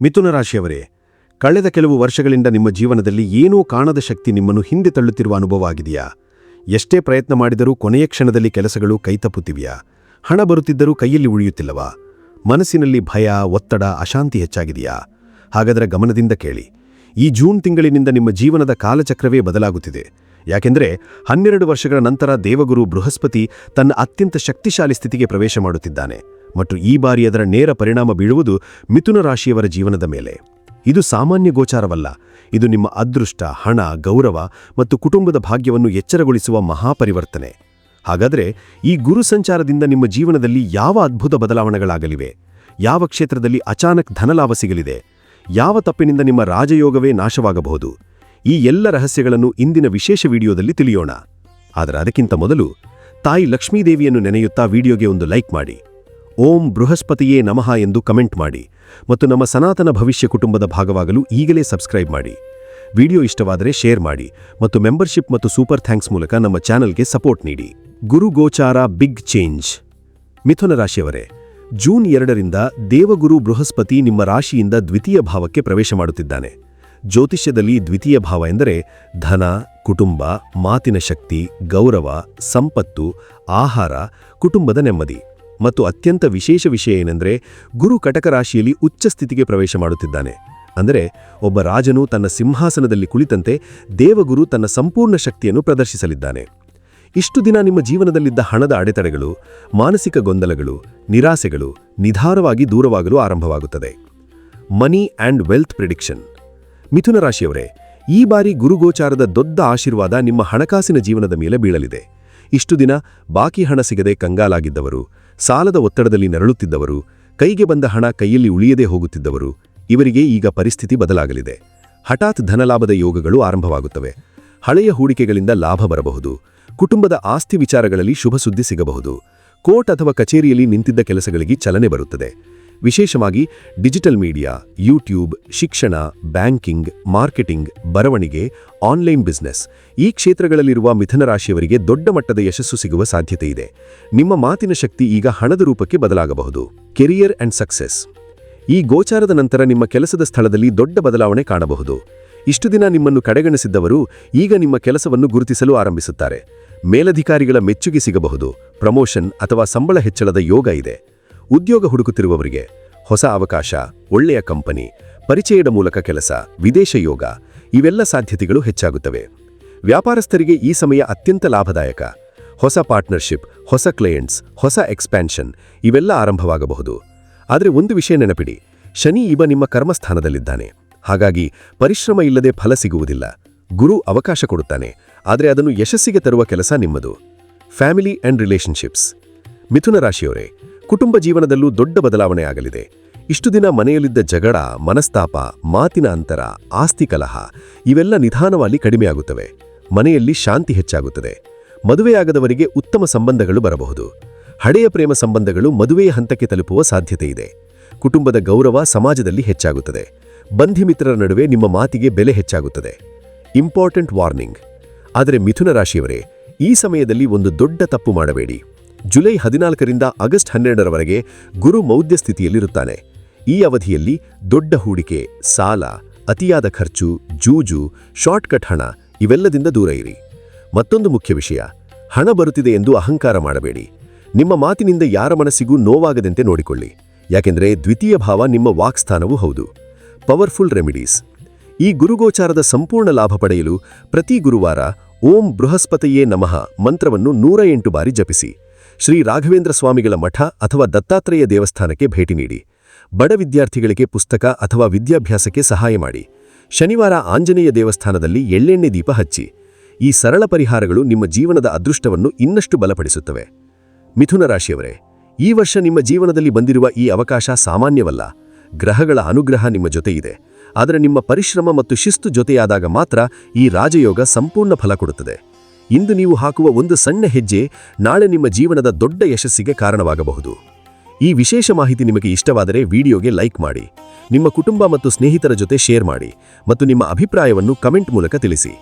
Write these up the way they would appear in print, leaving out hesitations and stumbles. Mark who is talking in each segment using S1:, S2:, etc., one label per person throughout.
S1: ಮಿಥುನ ರಾಶಿಯವರೇ, ಕಳೆದ ಕೆಲವು ವರ್ಷಗಳಿಂದ ನಿಮ್ಮ ಜೀವನದಲ್ಲಿ ಏನೂ ಕಾಣದ ಶಕ್ತಿ ನಿಮ್ಮನ್ನು ಹಿಂದೆ ತಳ್ಳುತ್ತಿರುವ ಅನುಭವ ಆಗಿದೆಯಾ? ಎಷ್ಟೇ ಪ್ರಯತ್ನ ಮಾಡಿದರೂ ಕೊನೆಯ ಕ್ಷಣದಲ್ಲಿ ಕೆಲಸಗಳು ಕೈತಪ್ಪುತ್ತಿವೆಯಾ? ಹಣ ಬರುತ್ತಿದ್ದರೂ ಕೈಯಲ್ಲಿ ಉಳಿಯುತ್ತಿಲ್ಲವಾ? ಮನಸ್ಸಿನಲ್ಲಿ ಭಯ, ಒತ್ತಡ, ಅಶಾಂತಿ ಹೆಚ್ಚಾಗಿದೆಯಾ? ಹಾಗಾದರೆ ಗಮನದಿಂದ ಕೇಳಿ. ಈ ಜೂನ್ ತಿಂಗಳಿನಿಂದ ನಿಮ್ಮ ಜೀವನದ ಕಾಲಚಕ್ರವೇ ಬದಲಾಗುತ್ತಿದೆ. ಯಾಕೆಂದರೆ 12 ವರ್ಷಗಳ ನಂತರ ದೇವಗುರು ಬೃಹಸ್ಪತಿ ತನ್ನ ಅತ್ಯಂತ ಶಕ್ತಿಶಾಲಿ ಸ್ಥಿತಿಗೆ ಪ್ರವೇಶ ಮಾಡುತ್ತಿದ್ದಾನೆ ಮತ್ತು ಈ ಬಾರಿ ಅದರ ನೇರ ಪರಿಣಾಮ ಬೀಳುವುದು ಮಿಥುನ ರಾಶಿಯವರ ಜೀವನದ ಮೇಲೆ. ಇದು ಸಾಮಾನ್ಯ ಗೋಚಾರವಲ್ಲ. ಇದು ನಿಮ್ಮ ಅದೃಷ್ಟ, ಹಣ, ಗೌರವ ಮತ್ತು ಕುಟುಂಬದ ಭಾಗ್ಯವನ್ನು ಎಚ್ಚರಗೊಳಿಸುವ ಮಹಾಪರಿವರ್ತನೆ. ಹಾಗಾದರೆ ಈ ಗುರು ಸಂಚಾರದಿಂದ ನಿಮ್ಮ ಜೀವನದಲ್ಲಿ ಯಾವ ಅದ್ಭುತ ಬದಲಾವಣೆಗಳಾಗಲಿವೆ? ಯಾವ ಕ್ಷೇತ್ರದಲ್ಲಿ ಅಚಾನಕ್ ಧನಲಾಭ ಸಿಗಲಿದೆ? ಯಾವ ತಪ್ಪಿನಿಂದ ನಿಮ್ಮ ರಾಜಯೋಗವೇ ನಾಶವಾಗಬಹುದು? ಈ ಎಲ್ಲ ರಹಸ್ಯಗಳನ್ನು ಇಂದಿನ ವಿಶೇಷ ವಿಡಿಯೋದಲ್ಲಿ ತಿಳಿಯೋಣ. ಆದರೆ ಅದಕ್ಕಿಂತ ಮೊದಲು ತಾಯಿ ಲಕ್ಷ್ಮೀದೇವಿಯನ್ನು ನೆನೆಯುತ್ತಾ ವಿಡಿಯೋಗೆ ಒಂದು ಲೈಕ್ ಮಾಡಿ, ಓಂ ಬೃಹಸ್ಪತಿಯೇ ನಮಃ ಎಂದು ಕಮೆಂಟ್ ಮಾಡಿ ಮತ್ತು ನಮ್ಮ ಸನಾತನ ಭವಿಷ್ಯ ಕುಟುಂಬದ ಭಾಗವಾಗಲು ಈಗಲೇ ಸಬ್ಸ್ಕ್ರೈಬ್ ಮಾಡಿ. ವಿಡಿಯೋ ಇಷ್ಟವಾದರೆ ಶೇರ್ ಮಾಡಿ ಮತ್ತು ಮೆಂಬರ್ಶಿಪ್ ಮತ್ತು ಸೂಪರ್ ಥ್ಯಾಂಕ್ಸ್ ಮೂಲಕ ನಮ್ಮ ಚಾನೆಲ್ಗೆ ಸಪೋರ್ಟ್ ನೀಡಿ. ಗುರು ಗೋಚಾರ ಬಿಗ್ ಚೇಂಜ್. ಮಿಥುನ ರಾಶಿಯವರೇ, ಜೂನ್ 2ರಿಂದ ದೇವಗುರು ಬೃಹಸ್ಪತಿ ನಿಮ್ಮ ರಾಶಿಯಿಂದ ದ್ವಿತೀಯ ಭಾವಕ್ಕೆ ಪ್ರವೇಶ ಮಾಡುತ್ತಿದ್ದಾನೆ. ಜ್ಯೋತಿಷ್ಯದಲ್ಲಿ ದ್ವಿತೀಯ ಭಾವ ಎಂದರೆ ಧನ, ಕುಟುಂಬ, ಮಾತಿನ ಶಕ್ತಿ, ಗೌರವ, ಸಂಪತ್ತು, ಆಹಾರ, ಕುಟುಂಬದ ನೆಮ್ಮದಿ. ಮತ್ತು ಅತ್ಯಂತ ವಿಶೇಷ ವಿಷಯ ಏನೆಂದರೆ ಗುರು ಕಟಕ ರಾಶಿಯಲ್ಲಿ ಉಚ್ಚ ಸ್ಥಿತಿಗೆ ಪ್ರವೇಶ ಮಾಡುತ್ತಿದ್ದಾನೆ. ಅಂದರೆ ಒಬ್ಬ ರಾಜನು ತನ್ನ ಸಿಂಹಾಸನದಲ್ಲಿ ಕುಳಿತಂತೆ ದೇವಗುರು ತನ್ನ ಸಂಪೂರ್ಣ ಶಕ್ತಿಯನ್ನು ಪ್ರದರ್ಶಿಸಲಿದ್ದಾನೆ. ಇಷ್ಟು ದಿನ ನಿಮ್ಮ ಜೀವನದಲ್ಲಿದ್ದ ಹಣದ ಅಡೆತಡೆಗಳು, ಮಾನಸಿಕ ಗೊಂದಲಗಳು, ನಿರಾಸೆಗಳು ನಿಧಾನವಾಗಿ ದೂರವಾಗಲು ಆರಂಭವಾಗುತ್ತದೆ. Money and wealth prediction. ಮಿಥುನ ರಾಶಿಯವರೇ, ಈ ಬಾರಿ ಗುರುಗೋಚಾರದ ದೊಡ್ಡ ಆಶೀರ್ವಾದ ನಿಮ್ಮ ಹಣಕಾಸಿನ ಜೀವನದ ಮೇಲೆ ಬೀಳಲಿದೆ. ಇಷ್ಟು ದಿನ ಬಾಕಿ ಹಣ ಸಿಗದೆ ಕಂಗಾಲಾಗಿದ್ದವರು, ಸಾಲದ ಒತ್ತಡದಲ್ಲಿ ನರಳುತ್ತಿದ್ದವರು, ಕೈಗೆ ಬಂದ ಹಣ ಕೈಯಲ್ಲಿ ಉಳಿಯದೇ ಹೋಗುತ್ತಿದ್ದವರು, ಇವರಿಗೆ ಈಗ ಪರಿಸ್ಥಿತಿ ಬದಲಾಗಲಿದೆ. ಹಠಾತ್ ಧನಲಾಭದ ಯೋಗಗಳು ಆರಂಭವಾಗುತ್ತವೆ. ಹಳೆಯ ಹೂಡಿಕೆಗಳಿಂದ ಲಾಭ ಬರಬಹುದು. ಕುಟುಂಬದ ಆಸ್ತಿ ವಿಚಾರಗಳಲ್ಲಿ ಶುಭ ಸುದ್ದಿ ಸಿಗಬಹುದು. ಕೋರ್ಟ್ ಅಥವಾ ಕಚೇರಿಯಲ್ಲಿ ನಿಂತಿದ್ದ ಕೆಲಸಗಳಿಗೆ ಚಲನೆ ಬರುತ್ತದೆ. ವಿಶೇಷವಾಗಿ ಡಿಜಿಟಲ್ ಮೀಡಿಯಾ, ಯೂಟ್ಯೂಬ್, ಶಿಕ್ಷಣ, ಬ್ಯಾಂಕಿಂಗ್, ಮಾರ್ಕೆಟಿಂಗ್, ಬರವಣಿಗೆ, ಆನ್ಲೈನ್ ಬಿಸ್ನೆಸ್ ಈ ಕ್ಷೇತ್ರಗಳಲ್ಲಿರುವ ಮಿಥುನ ರಾಶಿಯವರಿಗೆ ದೊಡ್ಡ ಮಟ್ಟದ ಯಶಸ್ಸು ಸಿಗುವ ಸಾಧ್ಯತೆ ಇದೆ. ನಿಮ್ಮ ಮಾತಿನ ಶಕ್ತಿ ಈಗ ಹಣದ ರೂಪಕ್ಕೆ ಬದಲಾಗಬಹುದು. Career and success. ಈ ಗೋಚಾರದ ನಂತರ ನಿಮ್ಮ ಕೆಲಸದ ಸ್ಥಳದಲ್ಲಿ ದೊಡ್ಡ ಬದಲಾವಣೆ ಕಾಣಬಹುದು. ಇಷ್ಟು ದಿನ ನಿಮ್ಮನ್ನು ಕಡೆಗಣಿಸಿದ್ದವರು ಈಗ ನಿಮ್ಮ ಕೆಲಸವನ್ನು ಗುರುತಿಸಲು ಆರಂಭಿಸುತ್ತಾರೆ. ಮೇಲಧಿಕಾರಿಗಳ ಮೆಚ್ಚುಗೆ ಸಿಗಬಹುದು. ಪ್ರಮೋಷನ್ ಅಥವಾ ಸಂಬಳ ಹೆಚ್ಚಳದ ಯೋಗ ಇದೆ. ಉದ್ಯೋಗ ಹುಡುಕುತ್ತಿರುವವರಿಗೆ ಹೊಸ ಅವಕಾಶ, ಒಳ್ಳೆಯ ಕಂಪನಿ, ಪರಿಚಯದ ಮೂಲಕ ಕೆಲಸ, ವಿದೇಶ ಯೋಗ ಇವೆಲ್ಲ ಸಾಧ್ಯತೆಗಳು ಹೆಚ್ಚಾಗುತ್ತವೆ. ವ್ಯಾಪಾರಸ್ಥರಿಗೆ ಈ ಸಮಯ ಅತ್ಯಂತ ಲಾಭದಾಯಕ. ಹೊಸ ಪಾರ್ಟ್ನರ್ಶಿಪ್, ಹೊಸ ಕ್ಲೈಯೆಂಟ್ಸ್, ಹೊಸ ಎಕ್ಸ್ಪ್ಯಾನ್ಷನ್ ಇವೆಲ್ಲ ಆರಂಭವಾಗಬಹುದು. ಆದರೆ ಒಂದು ವಿಷಯ ನೆನಪಿಡಿ, ಶನಿ ಈಗ ನಿಮ್ಮ ಕರ್ಮಸ್ಥಾನದಲ್ಲಿದ್ದಾನೆ. ಹಾಗಾಗಿ ಪರಿಶ್ರಮ ಇಲ್ಲದೆ ಫಲ ಸಿಗುವುದಿಲ್ಲ. ಗುರು ಅವಕಾಶ ಕೊಡುತ್ತಾನೆ, ಆದರೆ ಅದನ್ನು ಯಶಸ್ಸಿಗೆ ತರುವ ಕೆಲಸ ನಿಮ್ಮದು. Family and relationships. ಮಿಥುನ ರಾಶಿಯವರೇ, ಕುಟುಂಬ ಜೀವನದಲ್ಲೂ ದೊಡ್ಡ ಬದಲಾವಣೆ ಆಗಲಿದೆ. ಇಷ್ಟು ದಿನ ಮನೆಯಲ್ಲಿದ್ದ ಜಗಳ, ಮನಸ್ತಾಪ, ಮಾತಿನ ಅಂತರ, ಆಸ್ತಿ ಕಲಹ ಇವೆಲ್ಲ ನಿಧಾನವಾಗಿ ಕಡಿಮೆಯಾಗುತ್ತವೆ. ಮನೆಯಲ್ಲಿ ಶಾಂತಿ ಹೆಚ್ಚಾಗುತ್ತದೆ. ಮದುವೆಯಾಗದವರಿಗೆ ಉತ್ತಮ ಸಂಬಂಧಗಳು ಬರಬಹುದು. ಹಳೆಯ ಪ್ರೇಮ ಸಂಬಂಧಗಳು ಮದುವೆಯ ಹಂತಕ್ಕೆ ತಲುಪುವ ಸಾಧ್ಯತೆ ಇದೆ. ಕುಟುಂಬದ ಗೌರವ ಸಮಾಜದಲ್ಲಿ ಹೆಚ್ಚಾಗುತ್ತದೆ. ಬಂಧುಮಿತ್ರರ ನಡುವೆ ನಿಮ್ಮ ಮಾತಿಗೆ ಬೆಲೆ ಹೆಚ್ಚಾಗುತ್ತದೆ. Important warning. ಆದರೆ ಮಿಥುನ ರಾಶಿಯವರೇ, ಈ ಸಮಯದಲ್ಲಿ ಒಂದು ದೊಡ್ಡ ತಪ್ಪು ಮಾಡಬೇಡಿ. ಜುಲೈ 14ರಿಂದ ಆಗಸ್ಟ್ 12ರವರೆಗೆ ಗುರು ಮೌಢ್ಯ ಸ್ಥಿತಿಯಲ್ಲಿರುತ್ತಾನೆ. ಈ ಅವಧಿಯಲ್ಲಿ ದೊಡ್ಡ ಹೂಡಿಕೆ, ಸಾಲ, ಅತಿಯಾದ ಖರ್ಚು, ಜೂಜು, ಶಾರ್ಟ್ಕಟ್ ಹಣ ಇವೆಲ್ಲದಿಂದ ದೂರ ಇರಿ. ಮತ್ತೊಂದು ಮುಖ್ಯ ವಿಷಯ, ಹಣ ಬರುತ್ತಿದೆ ಎಂದು ಅಹಂಕಾರ ಮಾಡಬೇಡಿ. ನಿಮ್ಮ ಮಾತಿನಿಂದ ಯಾರ ಮನಸ್ಸಿಗೂ ನೋವಾಗದಂತೆ ನೋಡಿಕೊಳ್ಳಿ. ಯಾಕೆಂದರೆ ದ್ವಿತೀಯ ಭಾವ ನಿಮ್ಮ ವಾಕ್ಸ್ಥಾನವೂ ಹೌದು. Powerful remedies. ಈ ಗುರುಗೋಚಾರದ ಸಂಪೂರ್ಣ ಲಾಭ ಪಡೆಯಲು ಪ್ರತಿ ಗುರುವಾರ ಓಂ ಬೃಹಸ್ಪತಿಯೇ ನಮಃ ಮಂತ್ರವನ್ನು 108 ಬಾರಿ ಜಪಿಸಿ. ಶ್ರೀ ರಾಘವೇಂದ್ರ ಸ್ವಾಮಿಗಳ ಮಠ ಅಥವಾ ದತ್ತಾತ್ರೇಯ ದೇವಸ್ಥಾನಕ್ಕೆ ಭೇಟಿ ನೀಡಿ. ಬಡ ವಿದ್ಯಾರ್ಥಿಗಳಿಗೆ ಪುಸ್ತಕ ಅಥವಾ ವಿದ್ಯಾಭ್ಯಾಸಕ್ಕೆ ಸಹಾಯ ಮಾಡಿ. ಶನಿವಾರ ಆಂಜನೇಯ ದೇವಸ್ಥಾನದಲ್ಲಿ ಎಳ್ಳೆಣ್ಣೆ ದೀಪ ಹಚ್ಚಿ. ಈ ಸರಳ ಪರಿಹಾರಗಳು ನಿಮ್ಮ ಜೀವನದ ಅದೃಷ್ಟವನ್ನು ಇನ್ನಷ್ಟು ಬಲಪಡಿಸುತ್ತವೆ. ಮಿಥುನ ರಾಶಿಯವರೇ, ಈ ವರ್ಷ ನಿಮ್ಮ ಜೀವನದಲ್ಲಿ ಬಂದಿರುವ ಈ ಅವಕಾಶ ಸಾಮಾನ್ಯವಲ್ಲ. ಗ್ರಹಗಳ ಅನುಗ್ರಹ ನಿಮ್ಮ ಜೊತೆ ಇದೆ. ಆದರೆ ನಿಮ್ಮ ಪರಿಶ್ರಮ ಮತ್ತು ಶಿಸ್ತು ಜೊತೆಯಾದಾಗ ಮಾತ್ರ ಈ ರಾಜಯೋಗ ಸಂಪೂರ್ಣ ಫಲ ಕೊಡುತ್ತದೆ. ಇಂದು ನೀವು ಹಾಕುವ ಒಂದು ಸಣ್ಣ ಹೆಜ್ಜೆ ನಾಳೆ ನಿಮ್ಮ ಜೀವನದ ದೊಡ್ಡ ಯಶಸ್ಸಿಗೆ ಕಾರಣವಾಗಬಹುದು. ಈ ವಿಶೇಷ ಮಾಹಿತಿ ನಿಮಗೆ ಇಷ್ಟವಾದರೆ ವಿಡಿಯೋಗೆ ಲೈಕ್ ಮಾಡಿ, ನಿಮ್ಮ ಕುಟುಂಬ ಮತ್ತು ಸ್ನೇಹಿತರ ಜೊತೆ ಶೇರ್ ಮಾಡಿ ಮತ್ತು ನಿಮ್ಮ ಅಭಿಪ್ರಾಯವನ್ನು ಕಮೆಂಟ್ ಮೂಲಕ ತಿಳಿಸಿ.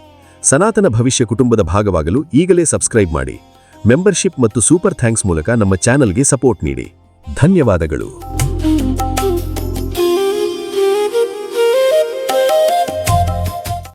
S1: ಸನಾತನ ಭವಿಷ್ಯ ಕುಟುಂಬದ ಭಾಗವಾಗಲು ಈಗಲೇ ಸಬ್ಸ್ಕ್ರೈಬ್ ಮಾಡಿ. ಮೆಂಬರ್ಶಿಪ್ ಮತ್ತು ಸೂಪರ್ ಥ್ಯಾಂಕ್ಸ್ ಮೂಲಕ ನಮ್ಮ ಚಾನೆಲ್ಗೆ ಸಪೋರ್ಟ್ ನೀಡಿ. ಧನ್ಯವಾದಗಳು.